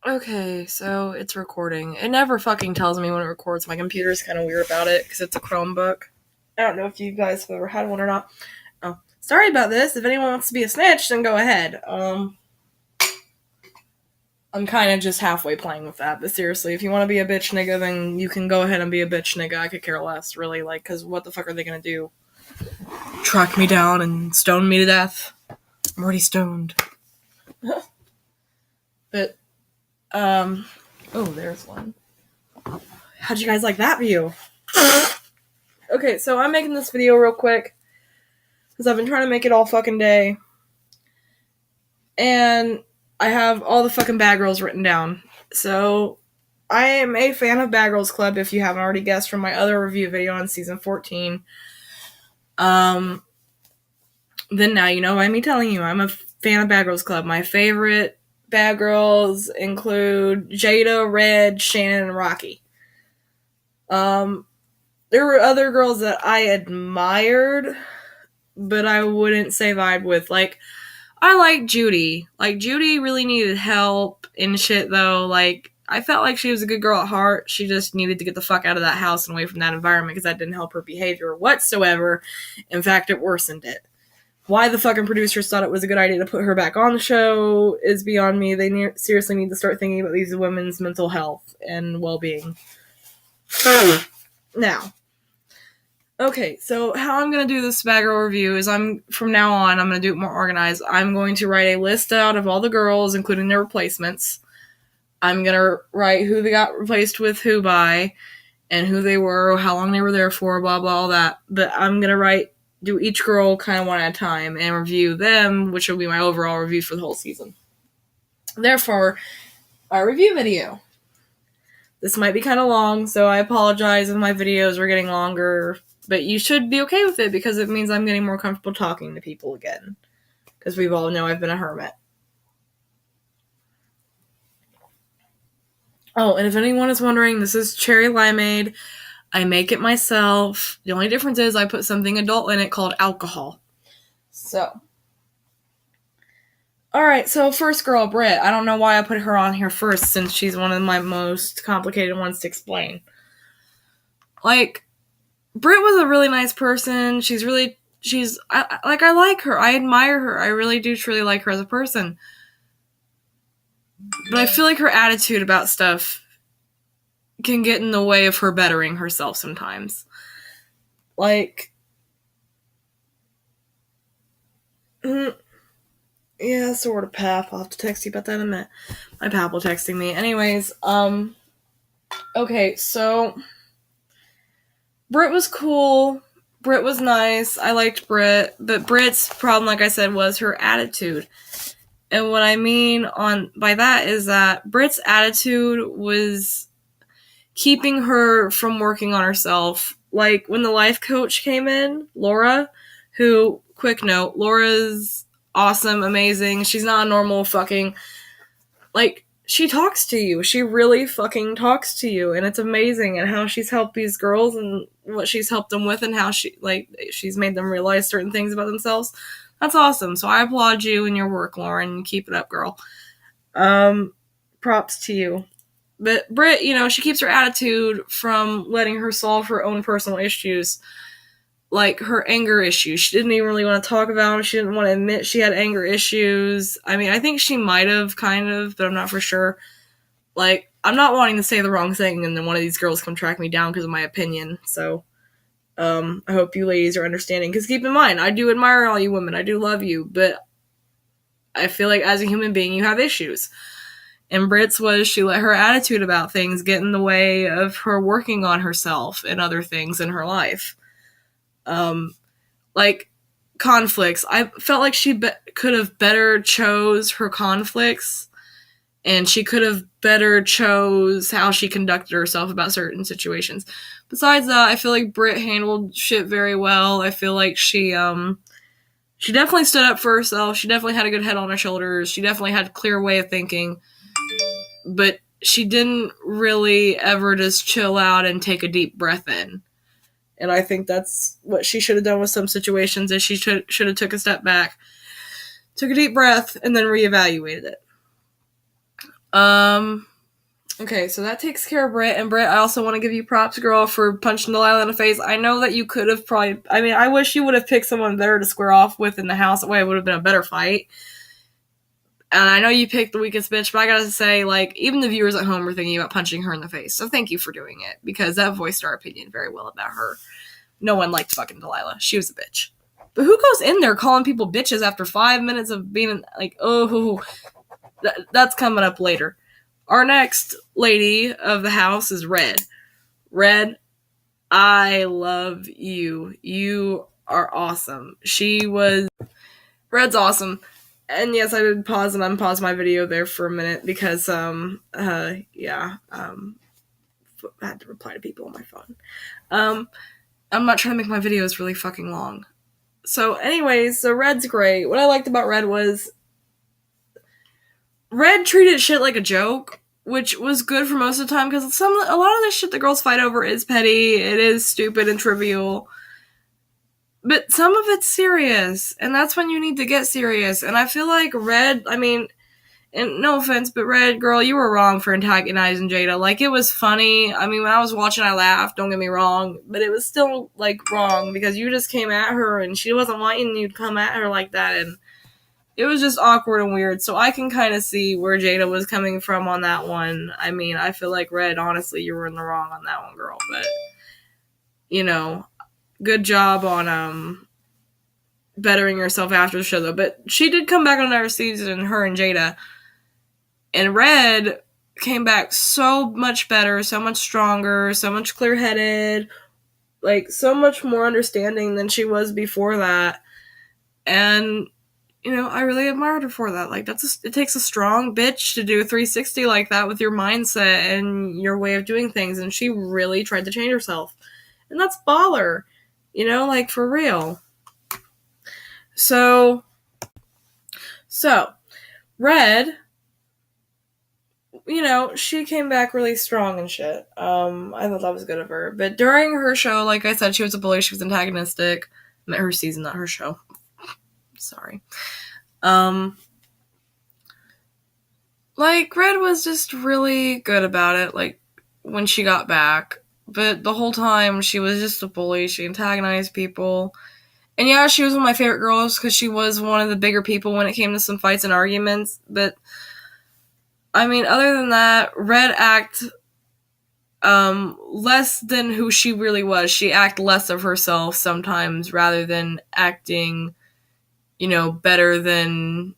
Okay, so it's recording. It never fucking tells me when it records. My computer's kind of weird about it because it's a Chromebook. I don't know if you guys have ever had one or not. Oh, sorry about this. If anyone wants to be a snitch, then go ahead. I'm kind of just halfway playing with that, but seriously, if you want to be a bitch nigga, then you can go ahead and be a bitch nigga. I could care less, really, because what the fuck are they gonna do? Track me down and stone me to death? I'm already stoned. But, oh, there's one. How'd you guys like that view? Okay, so I'm making this video real quick because I've been trying to make it all fucking day. And I have all the fucking Bad Girls written down. So I am a fan of Bad Girls Club, if you haven't already guessed from my other review video on season 14. Then now you know by me telling you I'm a fan of Bad Girls Club. My favorite Bad Girls include Jada, Red, Shannon, and Rocky. There were other girls that I admired, but I wouldn't say vibe with. Like, I like Judy. Like, Judy really needed help and shit, though. Like, I felt like she was a good girl at heart. She just needed to get the fuck out of that house and away from that environment because that didn't help her behavior whatsoever. In fact, it worsened it. Why the fucking producers thought it was a good idea to put her back on the show is beyond me. They seriously need to start thinking about these women's mental health and well-being. Now, okay, so how I'm going to do this Bad Girl review is from now on, I'm going to do it more organized. I'm going to write a list out of all the girls, including their replacements. I'm going to write who they got replaced with who by, and who they were, how long they were there for, blah, blah, all that. But I'm going to do each girl kind of one at a time and review them, which will be my overall review for the whole season. Therefore, our review video. This might be kind of long, so I apologize if my videos are getting longer, but you should be okay with it because it means I'm getting more comfortable talking to people again. Because we all know I've been a hermit. Oh, and if anyone is wondering, this is cherry limeade. I make it myself. The only difference is I put something adult in it called alcohol. So. Alright, so first girl, Britt. I don't know why I put her on here first since she's one of my most complicated ones to explain. Like, Britt was a really nice person. I like her. I admire her. I really do truly like her as a person. But I feel like her attitude about stuff can get in the way of her bettering herself sometimes. Like, yeah, sort of path. I'll have to text you about that in a minute. My pap will texting me. Anyways, okay, so Britt was cool. Britt was nice. I liked Britt, but Britt's problem, like I said, was her attitude. And what I mean by that is that Britt's attitude was keeping her from working on herself. Like, when the life coach came in, Laura, who, quick note, Laura's awesome, amazing. She's not a normal fucking, like, she talks to you. She really fucking talks to you, and it's amazing. And how she's helped these girls and what she's helped them with, and how she's made them realize certain things about themselves. That's awesome. So I applaud you and your work, Lauren. Keep it up, girl. Props to you. But Britt, she keeps her attitude from letting her solve her own personal issues. Like her anger issues. She didn't even really want to talk about them. She didn't want to admit she had anger issues. I mean, I think she might have, kind of, but I'm not for sure. Like, I'm not wanting to say the wrong thing and then one of these girls come track me down because of my opinion. So, I hope you ladies are understanding. Because keep in mind, I do admire all you women. I do love you. But I feel like as a human being, you have issues. And Britt's was she let her attitude about things get in the way of her working on herself and other things in her life. Like conflicts. I felt like she could have better chose her conflicts, and she could have better chose how she conducted herself about certain situations. Besides that, I feel like Britt handled shit very well. I feel like she definitely stood up for herself. She definitely had a good head on her shoulders. She definitely had a clear way of thinking. But she didn't really ever just chill out and take a deep breath in. And I think that's what she should have done with some situations, is she should have took a step back, took a deep breath, and then reevaluated it. Okay, so that takes care of Britt. And Britt, I also want to give you props, girl, for punching Delilah in the face. I know that you could have probably... I mean, I wish you would have picked someone better to square off with in the house. That way it would have been a better fight. And I know you picked the weakest bitch, but I gotta say, like, even the viewers at home were thinking about punching her in the face. So thank you for doing it, because that voiced our opinion very well about her. No one liked fucking Delilah. She was a bitch. But who goes in there calling people bitches after 5 minutes of being like, oh, that's coming up later. Our next lady of the house is Red. Red, I love you. You are awesome. Red's awesome. And yes, I did pause and unpause my video there for a minute because, I had to reply to people on my phone. I'm not trying to make my videos really fucking long. So anyways, so Red's great. What I liked about Red was Red treated shit like a joke, which was good for most of the time because a lot of the shit the girls fight over is petty, it is stupid and trivial. But some of it's serious, and that's when you need to get serious. And I feel like Red, I mean, and no offense, but Red, girl, you were wrong for antagonizing Jada. Like, it was funny. I mean, when I was watching, I laughed, don't get me wrong. But it was still, like, wrong because you just came at her, and she wasn't wanting you to come at her like that, and it was just awkward and weird. So I can kind of see where Jada was coming from on that one. I mean, I feel like Red, honestly, you were in the wrong on that one, girl. But, you know, good job on bettering yourself after the show, though. But she did come back on another season, her and Jada. And Red came back so much better, so much stronger, so much clear-headed, like, so much more understanding than she was before that. And, you know, I really admired her for that. Like, it takes a strong bitch to do a 360 like that with your mindset and your way of doing things. And she really tried to change herself. And that's baller. You know, like, for real. So, Red, you know, she came back really strong and shit. I thought that was good of her. But during her show, like I said, she was a bully. She was antagonistic. Her season, not her show. Sorry. Like, Red was just really good about it, like, when she got back. But the whole time, she was just a bully. She antagonized people. And yeah, she was one of my favorite girls because she was one of the bigger people when it came to some fights and arguments. But, I mean, other than that, Red acted less than who she really was. She acted less of herself sometimes rather than acting, you know, better than,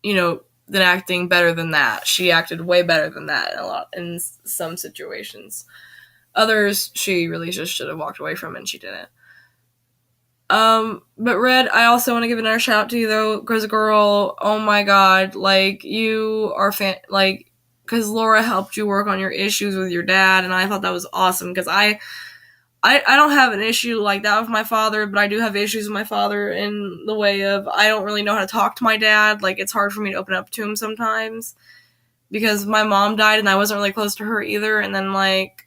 you know, than acting better than that. She acted way better than that in some situations. Others, she really just should have walked away from, and she didn't. But Red, I also want to give another shout out to you though, because girl, oh my god, like, you are because Laura helped you work on your issues with your dad, and I thought that was awesome, because I don't have an issue like that with my father, but I do have issues with my father in the way of, I don't really know how to talk to my dad. Like, it's hard for me to open up to him sometimes, because my mom died, and I wasn't really close to her either, and then, like,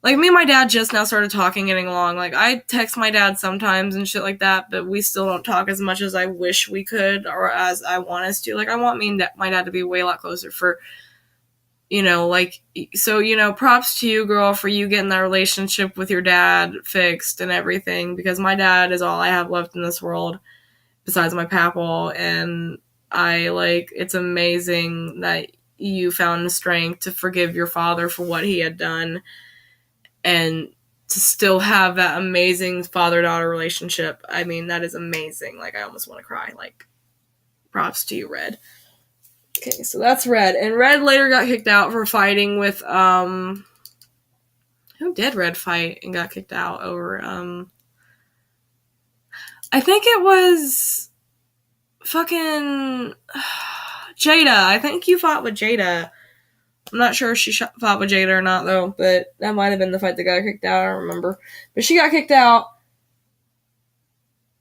me and my dad just now started talking, getting along. Like, I text my dad sometimes and shit like that, but we still don't talk as much as I wish we could, or as I want us to. Like, I want my dad to be way a lot closer for, you know, like, so, you know, props to you, girl, for you getting that relationship with your dad fixed and everything, because my dad is all I have left in this world, besides my papaw, and it's amazing that you found the strength to forgive your father for what he had done, and to still have that amazing father-daughter relationship. I mean, that is amazing. Like, I almost want to cry. Like, props to you, Red. Okay, so that's Red. And Red later got kicked out for fighting with, who did Red fight and got kicked out over, I think it was fucking Jada. I think you fought with Jada. I'm not sure if she fought with Jada or not, though, but that might have been the fight that got kicked out. I don't remember. But she got kicked out,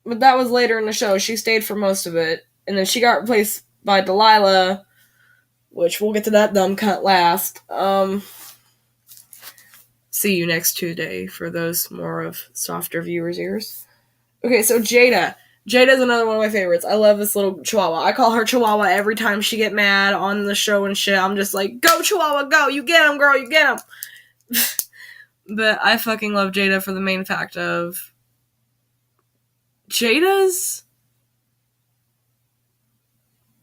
but that was later in the show. She stayed for most of it, and then she got replaced by Delilah, which we'll get to that dumb cunt last. See you next Tuesday for those more of softer viewers' ears. Okay, so Jada. Jada's another one of my favorites. I love this little chihuahua. I call her Chihuahua every time she get mad on the show and shit. I'm just like, go Chihuahua, go! You get him, girl, you get him! But I fucking love Jada for the main fact of Jada's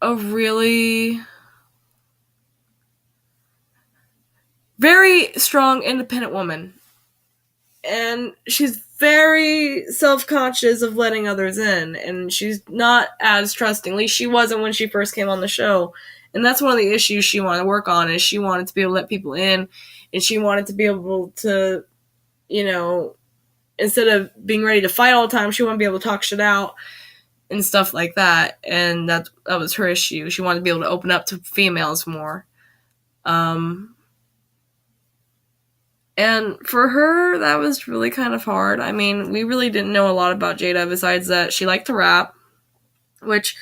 a really very strong, independent woman. And she's very self-conscious of letting others in. And she's not as trusting. At least she wasn't when she first came on the show. And that's one of the issues she wanted to work on, is she wanted to be able to let people in. And she wanted to be able to, you know, instead of being ready to fight all the time, she wanted to be able to talk shit out and stuff like that. And that was her issue. She wanted to be able to open up to females more. And for her, that was really kind of hard. I mean, we really didn't know a lot about Jada besides that she liked to rap, which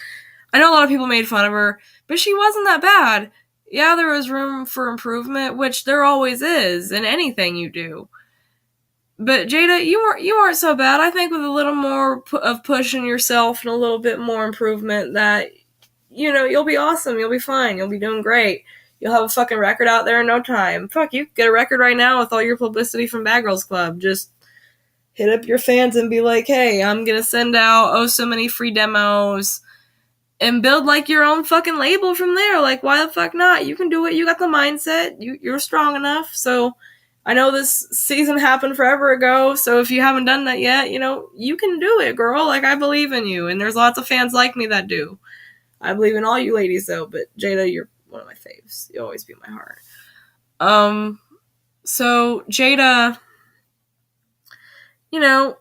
I know a lot of people made fun of her, but she wasn't that bad. Yeah, there was room for improvement, which there always is in anything you do. But Jada, you aren't so bad. I think with a little more of pushing yourself and a little bit more improvement, that, you know, you'll be awesome. You'll be fine. You'll be doing great. You'll have a fucking record out there in no time. Fuck, you get a record right now with all your publicity from Bad Girls Club. Just hit up your fans and be like, hey, I'm gonna send out so many free demos, and build like your own fucking label from there. Like, why the fuck not? You can do it. You got the mindset. You're strong enough. So I know this season happened forever ago, so if you haven't done that yet, you know, you can do it, girl. Like, I believe in you, and there's lots of fans like me that do. I believe in all you ladies, though, but Jada, you're one of my faves. You always be in my heart. So Jada, you know,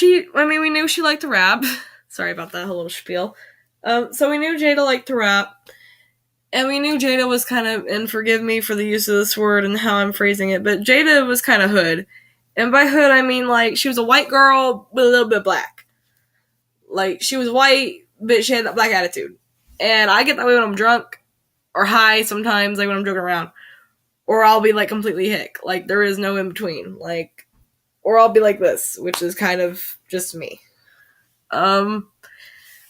we knew she liked to rap. Sorry about that whole little spiel. So we knew Jada liked to rap, and we knew Jada was kind of, and forgive me for the use of this word and how I'm phrasing it, but Jada was kind of hood. And by hood, I mean, like, she was a white girl, but a little bit black. Like, she was white, but she had that black attitude. And I get that way when I'm drunk, or high sometimes, like when I'm joking around. Or I'll be, like, completely hick. Like, there is no in between. Like, or I'll be like this, which is kind of just me.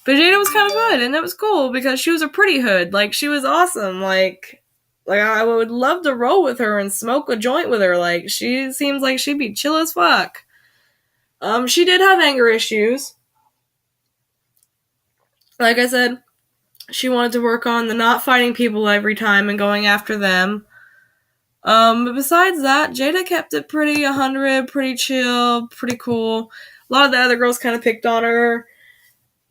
But Jada was kind of hood, and it was cool, because she was a pretty hood. Like, she was awesome. Like I would love to roll with her and smoke a joint with her. Like, she seems like she'd be chill as fuck. She did have anger issues. Like I said, she wanted to work on the not fighting people every time and going after them. But besides that, Jada kept it pretty 100, pretty chill, pretty cool. A lot of the other girls kind of picked on her,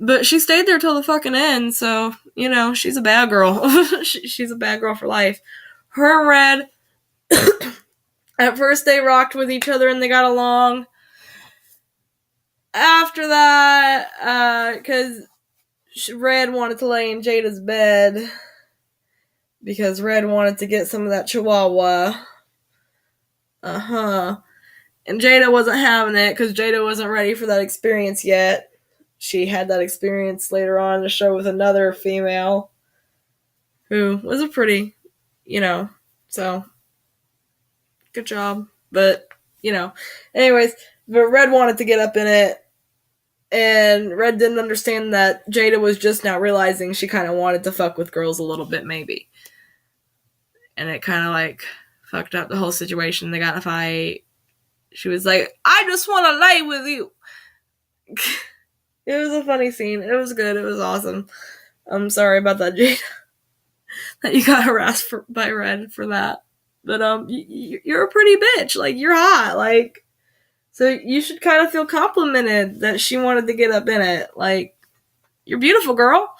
but she stayed there till the fucking end, so, you know, she's a bad girl. She's a bad girl for life. Her and Red, at first they rocked with each other and they got along. After that, because Red wanted to lay in Jada's bed, because Red wanted to get some of that chihuahua. And Jada wasn't having it, because Jada wasn't ready for that experience yet. She had that experience later on in the show with another female who was a pretty, you know, so good job. But, you know, anyways, but Red wanted to get up in it, and Red didn't understand that Jada was just now realizing she kind of wanted to fuck with girls a little bit, maybe. And it kind of, like, fucked up the whole situation. They got in a fight. She was like, I just want to lay with you. It was a funny scene. It was good. It was awesome. I'm sorry about that, Jada. That you got harassed by Red for that. But, you're a pretty bitch. Like, you're hot. Like, so you should kind of feel complimented that she wanted to get up in it. Like, you're beautiful, girl.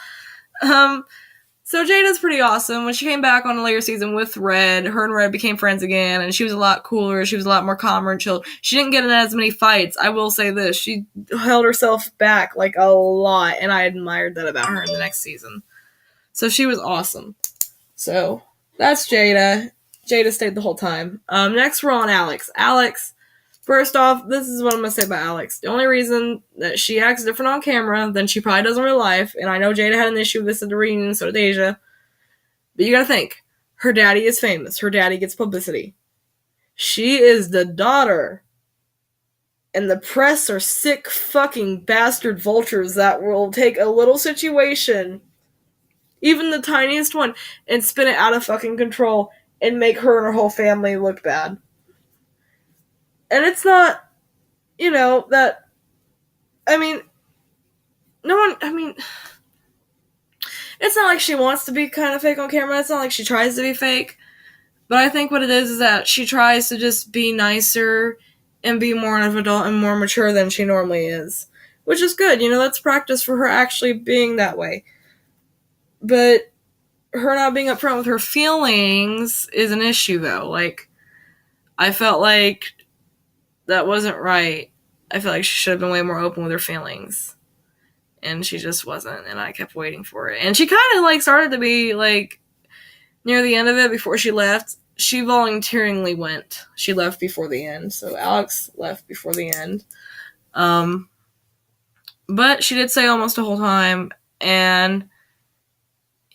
So Jada's pretty awesome. When she came back on a later season with Red, her and Red became friends again, and she was a lot cooler. She was a lot more calmer and chilled. She didn't get in as many fights. I will say this. She held herself back, like, a lot, and I admired that about her in the next season. So she was awesome. So, that's Jada. Jada stayed the whole time. Next we're on Alex. Alex, first off, this is what I'm going to say about Alex. The only reason that she acts different on camera than she probably does in real life, and I know Jada had an issue with this at the reunion, so did Asia, but you gotta think, her daddy is famous. Her daddy gets publicity. She is the daughter And the press are sick fucking bastard vultures that will take a little situation, even the tiniest one, and spin it out of fucking control and make her and her whole family look bad. And it's not, that, I mean, no one, it's not like she wants to be kind of fake on camera. It's not like she tries to be fake. But I think what it is that she tries to just be nicer and be more of an adult and more mature than she normally is. Which is good. That's practice for her actually being that way. But her not being upfront with her feelings is an issue, though. I felt like that wasn't right. I feel like she should have been way more open with her feelings. And she just wasn't, and I kept waiting for it. And she kind of, started to be, near the end of it, before she left, she volunteeringly went. She left before the end, so Alex left before the end. But she did stay almost the whole time, and,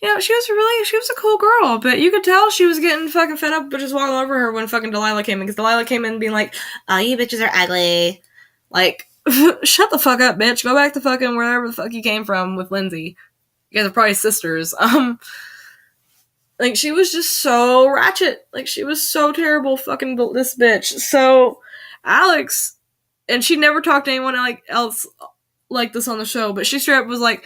she was a cool girl, but you could tell she was getting fucking fed up, but just walking over her when fucking Delilah came in, because Delilah came in being like, oh, you bitches are ugly. Shut the fuck up, bitch. Go back to fucking wherever the fuck you came from with Lindsay. You guys are probably sisters. She was just so ratchet. She was so terrible fucking this bitch. So, Alex, and she never talked to anyone else like this on the show, but she straight up was like,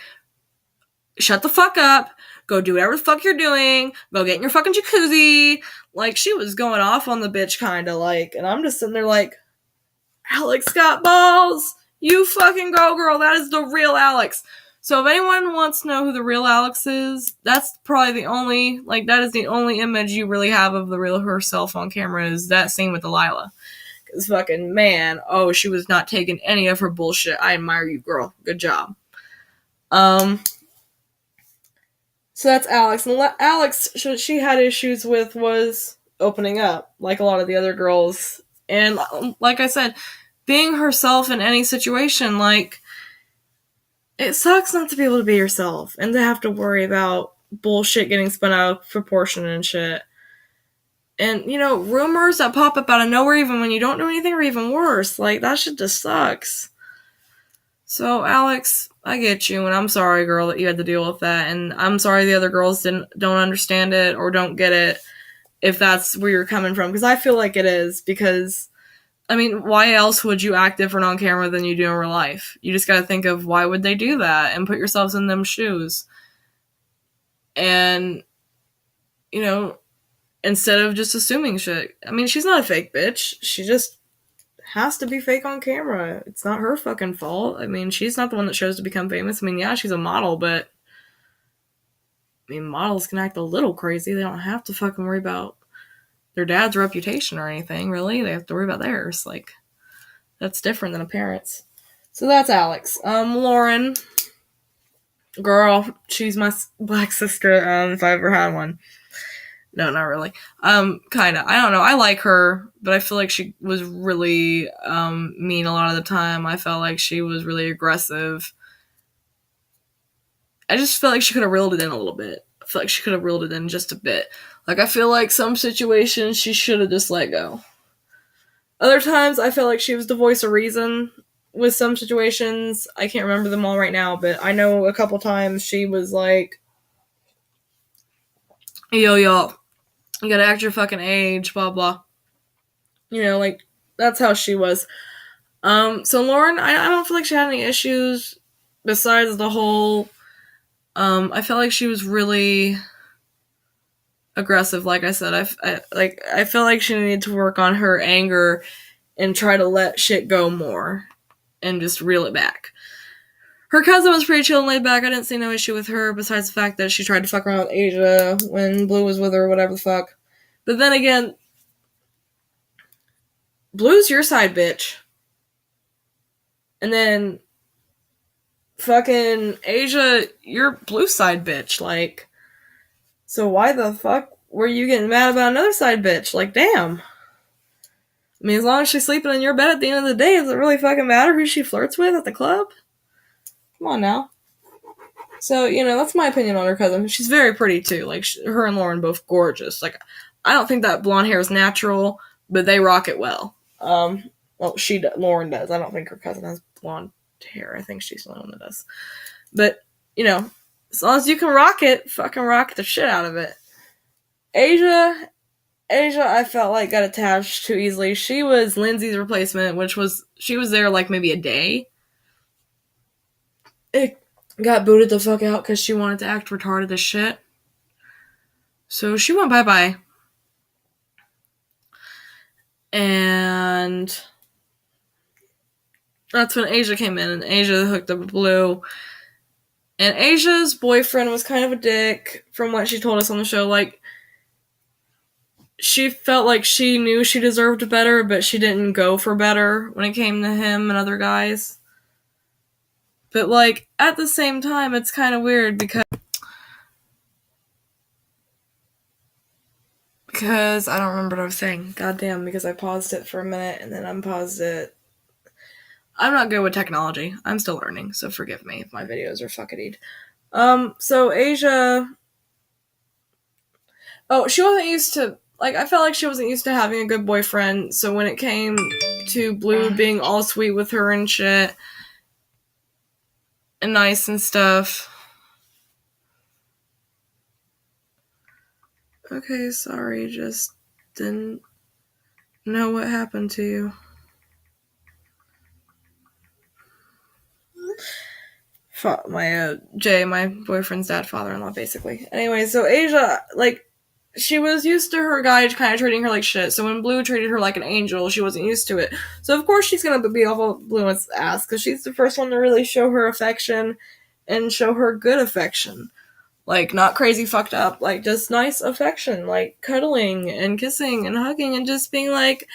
shut the fuck up. Go do whatever the fuck you're doing. Go get in your fucking jacuzzi. She was going off on the bitch, kinda, and I'm just sitting there Alex got balls. You fucking go, girl. That is the real Alex. So if anyone wants to know who the real Alex is, that's probably the only, that is the only image you really have of the real herself on camera, is that scene with Delilah. Because fucking, man, she was not taking any of her bullshit. I admire you, girl. Good job. So that's Alex. And Alex, she had issues with was opening up, like a lot of the other girls. And like I said, being herself in any situation, it sucks not to be able to be yourself and to have to worry about bullshit getting spun out of proportion and shit. And, rumors that pop up out of nowhere even when you don't do anything, or even worse. That shit just sucks. So, Alex, I get you, and I'm sorry, girl, that you had to deal with that, and I'm sorry the other girls don't understand it or don't get it, if that's where you're coming from, because I feel like it is, because why else would you act different on camera than you do in real life? You just gotta think of why would they do that and put yourselves in them shoes. And, instead of just assuming shit. She's not a fake bitch. She just has to be fake on camera. It's not her fucking fault. She's not the one that chose to become famous. Yeah, she's a model, but models can act a little crazy. They don't have to fucking worry about their dad's reputation or anything, really. They have to worry about theirs. That's different than a parent's. So that's Alex. Lauren, girl, she's my black sister, if I ever had one. No, not really. Kinda. I don't know. I like her, but I feel like she was really, mean a lot of the time. I felt like she was really aggressive. I just felt like she could have reeled it in a little bit. I feel like she could have reeled it in just a bit. I feel like some situations she should have just let go. Other times, I feel like she was the voice of reason with some situations. I can't remember them all right now, but I know a couple times she was like, yo, y'all, you gotta act your fucking age, blah, blah. That's how she was. So Lauren, I don't feel like she had any issues besides the whole, I felt like she was really aggressive, like I said. I feel like she needed to work on her anger and try to let shit go more and just reel it back. Her cousin was pretty chill and laid back. I didn't see no issue with her besides the fact that she tried to fuck around with Asia when Blue was with her or whatever the fuck. But then again, Blue's your side bitch. And then fucking Asia, you're Blue's side bitch. So why the fuck were you getting mad about another side bitch? Damn. As long as she's sleeping in your bed at the end of the day, does it really fucking matter who she flirts with at the club? Come on now. So, that's my opinion on her cousin. She's very pretty, too. Her and Lauren both gorgeous. I don't think that blonde hair is natural, but they rock it well. Well, Lauren does. I don't think her cousin has blonde hair. I think she's the only one that does. But, you know, as long as you can rock it, fucking rock the shit out of it. Asia, I felt like got attached too easily. She was Lindsay's replacement, she was there like maybe a day. It got booted the fuck out because she wanted to act retarded as shit. So she went bye-bye. And that's when Asia came in, and Asia hooked up with Blue. And Asia's boyfriend was kind of a dick, from what she told us on the show. Like, she felt like she knew she deserved better, but she didn't go for better when it came to him and other guys. But, like, at the same time, it's kind of weird because I don't remember what I was saying. Goddamn, because I paused it for a minute and then unpaused it. I'm not good with technology. I'm still learning, so forgive me if my videos are fuckadied. So Asia... Oh, she wasn't used to... Like, I felt like she wasn't used to having a good boyfriend, so when it came to Blue being all sweet with her and shit, and nice and stuff... Okay, sorry, just didn't know what happened to you. Jay, my boyfriend's dad, father-in-law, basically. Anyway, so Asia, like, she was used to her guy kind of treating her like shit, so when Blue treated her like an angel, she wasn't used to it. So of course she's gonna be awful Blue's ass, because she's the first one to really show her affection, and show her good affection. Like, not crazy fucked up, like, just nice affection, like, cuddling, and kissing, and hugging, and just being like,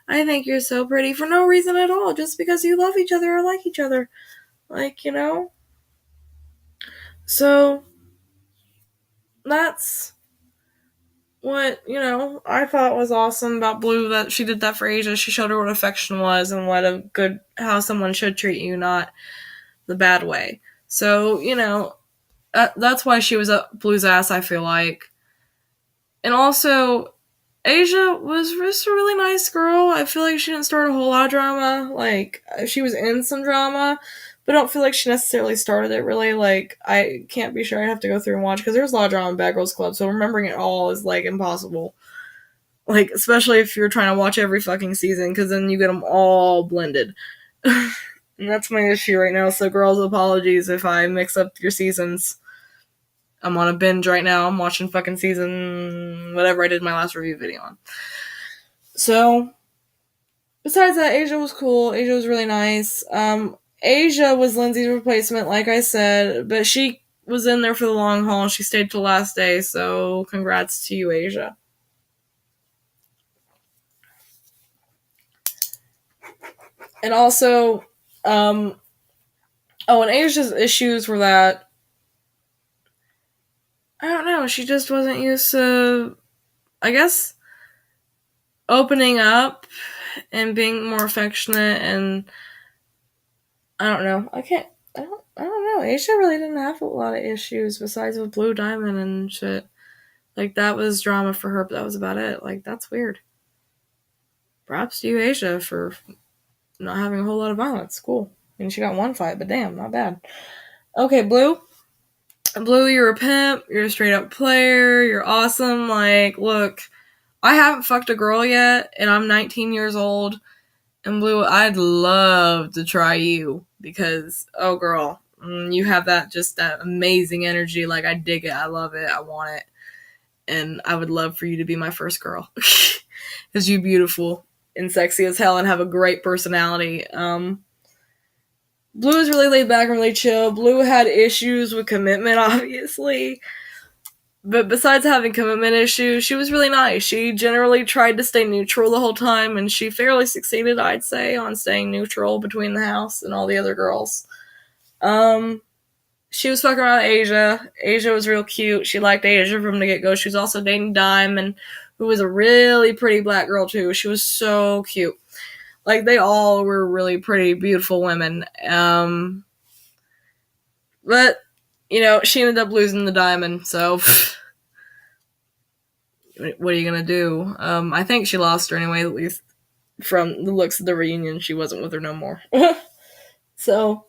I think you're so pretty for no reason at all, just because you love each other or like each other. Like, you know? So, that's what, you know, I thought was awesome about Blue, that she did that for Asia. She showed her what affection was, and how someone should treat you, not the bad way. So, you know, that's why she was up Blue's ass, I feel like. And also, Asia was just a really nice girl. I feel like she didn't start a whole lot of drama. Like, she was in some drama, but I don't feel like she necessarily started it, really. Like, I can't be sure. I'd have to go through and watch, because there's a lot of drama in Bad Girls Club, so remembering it all is, like, impossible. Like, especially if you're trying to watch every fucking season, because then you get them all blended. And that's my issue right now, so girls, apologies if I mix up your seasons. I'm on a binge right now. I'm watching fucking season whatever I did my last review video on. So, besides that, Asia was cool. Asia was really nice. Asia was Lindsay's replacement, like I said, but she was in there for the long haul. She stayed till the last day, so congrats to you, Asia. And also, and Asia's issues were that, I don't know, she just wasn't used to, I guess, opening up and being more affectionate, and I don't know. I don't know. Asia really didn't have a lot of issues besides with Blue Diamond and shit. Like, that was drama for her, but that was about it. Like, that's weird. Props to you, Asia, for not having a whole lot of violence. Cool. I mean, she got one fight, but damn, not bad. Okay, Blue. Blue, you're a pimp. You're a straight up player. You're awesome. Like, look, I haven't fucked a girl yet, and I'm 19 years old. And Blue, I'd love to try you, because, oh girl, you have that amazing energy. Like, I dig it. I love it. I want it. And I would love for you to be my first girl. Because you're beautiful and sexy as hell and have a great personality. Blue is really laid back and really chill. Blue had issues with commitment, obviously. But besides having commitment issues, she was really nice. She generally tried to stay neutral the whole time, and she fairly succeeded, I'd say, on staying neutral between the house and all the other girls. She was fucking around with Asia. Asia was real cute. She liked Asia from the get-go. She was also dating Diamond, who was a really pretty black girl, too. She was so cute. Like, they all were really pretty, beautiful women. But, you know, she ended up losing the Diamond, so what are you gonna do? I think she lost her anyway, at least from the looks of the reunion, she wasn't with her no more. So,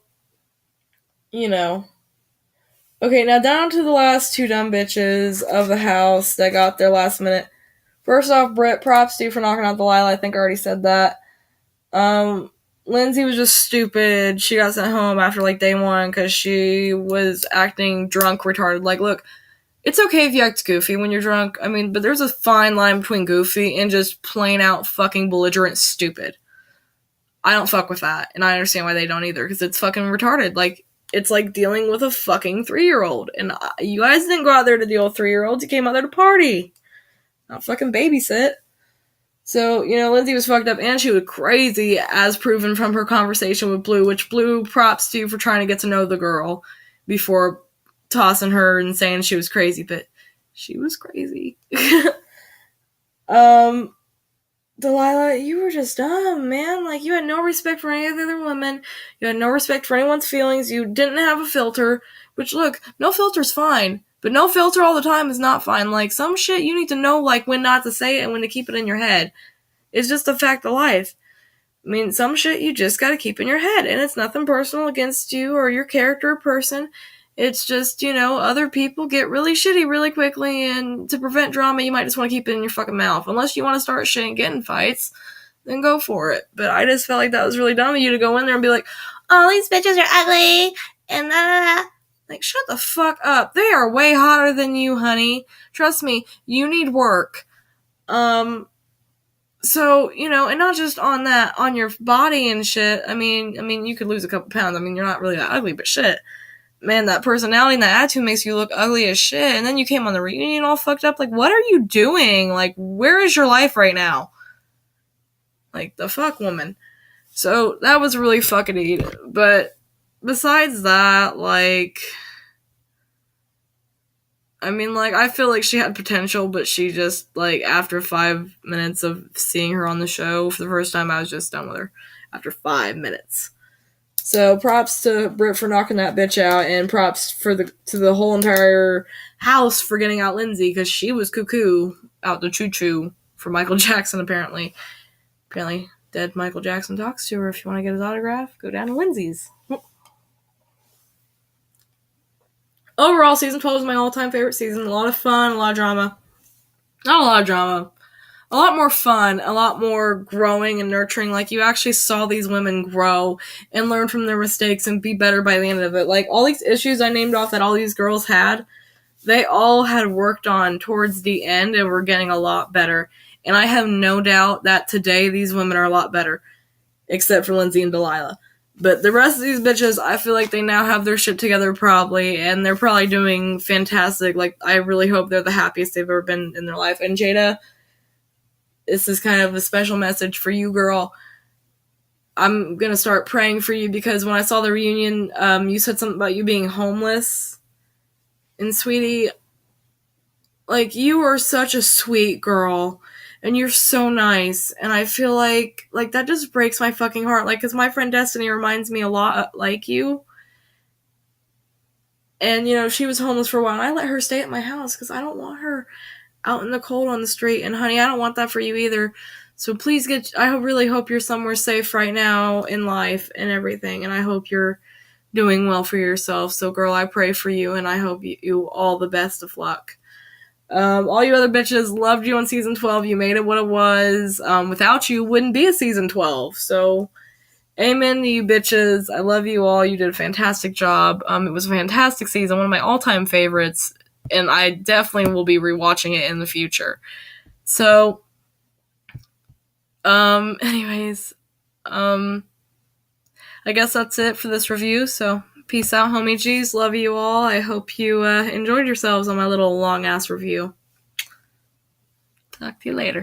you know. Okay, now down to the last two dumb bitches of the house that got there last minute. First off, Britt, props to you for knocking out Delilah. I think I already said that. Lindsay was just stupid. She got sent home after like day one because she was acting drunk, retarded. Like, look, it's okay if you act goofy when you're drunk. I mean, but there's a fine line between goofy and just plain out fucking belligerent stupid. I don't fuck with that, and I understand why they don't either, because it's fucking retarded. Like, it's like dealing with a fucking 3-year-old, and you guys didn't go out there to deal with 3-year-olds. You came out there to party, not fucking babysit. So, Lindsay was fucked up, and she was crazy, as proven from her conversation with Blue, which Blue, props to you for trying to get to know the girl before tossing her and saying she was crazy, but she was crazy. Delilah, you were just dumb, man. Like, you had no respect for any of the other women. You had no respect for anyone's feelings. You didn't have a filter. Which, look, no filter's fine. But no filter all the time is not fine. Like, some shit you need to know, like, when not to say it and when to keep it in your head. It's just a fact of life. I mean, some shit you just gotta keep in your head. And it's nothing personal against you or your character or person. It's just, other people get really shitty really quickly, and to prevent drama, you might just want to keep it in your fucking mouth. Unless you want to start shit and get in fights, then go for it. But I just felt like that was really dumb of you to go in there and be like, all these bitches are ugly, and like, shut the fuck up. They are way hotter than you, honey. Trust me, you need work. So, and not just on that, on your body and shit. I mean, you could lose a couple pounds. I mean, you're not really that ugly, but shit. Man, that personality and that attitude makes you look ugly as shit. And then you came on the reunion all fucked up. Like, what are you doing? Like, where is your life right now? Like, the fuck, woman. So, that was really fucking. But, besides that, like, I mean, like, I feel like she had potential, but she just, like, after 5 minutes of seeing her on the show for the first time, I was just done with her. After 5 minutes. So props to Britt for knocking that bitch out, and props to the whole entire house for getting out Lindsay, because she was cuckoo out the choo-choo for Michael Jackson, apparently. Apparently, dead Michael Jackson talks to her. If you want to get his autograph, go down to Lindsay's. Overall, season 12 is my all-time favorite season. A lot of fun, a lot of drama. Not a lot of drama. A lot more fun, a lot more growing and nurturing. Like, you actually saw these women grow and learn from their mistakes and be better by the end of it. Like, all these issues I named off that all these girls had, they all had worked on towards the end and were getting a lot better. And I have no doubt that today these women are a lot better, except for Lindsay and Delilah. But the rest of these bitches, I feel like they now have their shit together probably, and they're probably doing fantastic. Like, I really hope they're the happiest they've ever been in their life. And Jada, this is kind of a special message for you, girl. I'm going to start praying for you, because when I saw the reunion, you said something about you being homeless. And sweetie, like, you are such a sweet girl, and you're so nice, and I feel like that just breaks my fucking heart. Like, because my friend Destiny reminds me a lot like you. And, she was homeless for a while, and I let her stay at my house, because I don't want her out in the cold on the street. And honey, I don't want that for you either. So please I really hope you're somewhere safe right now in life and everything. And I hope you're doing well for yourself. So girl, I pray for you, and I hope you all the best of luck. All you other bitches loved you on season 12. You made it what it was. Without you, wouldn't be a season 12. So amen to you bitches. I love you all. You did a fantastic job. It was a fantastic season. One of my all-time favorites. And I definitely will be rewatching it in the future. So, anyways, I guess that's it for this review. So, peace out, homie G's. Love you all. I hope you enjoyed yourselves on my little long-ass review. Talk to you later.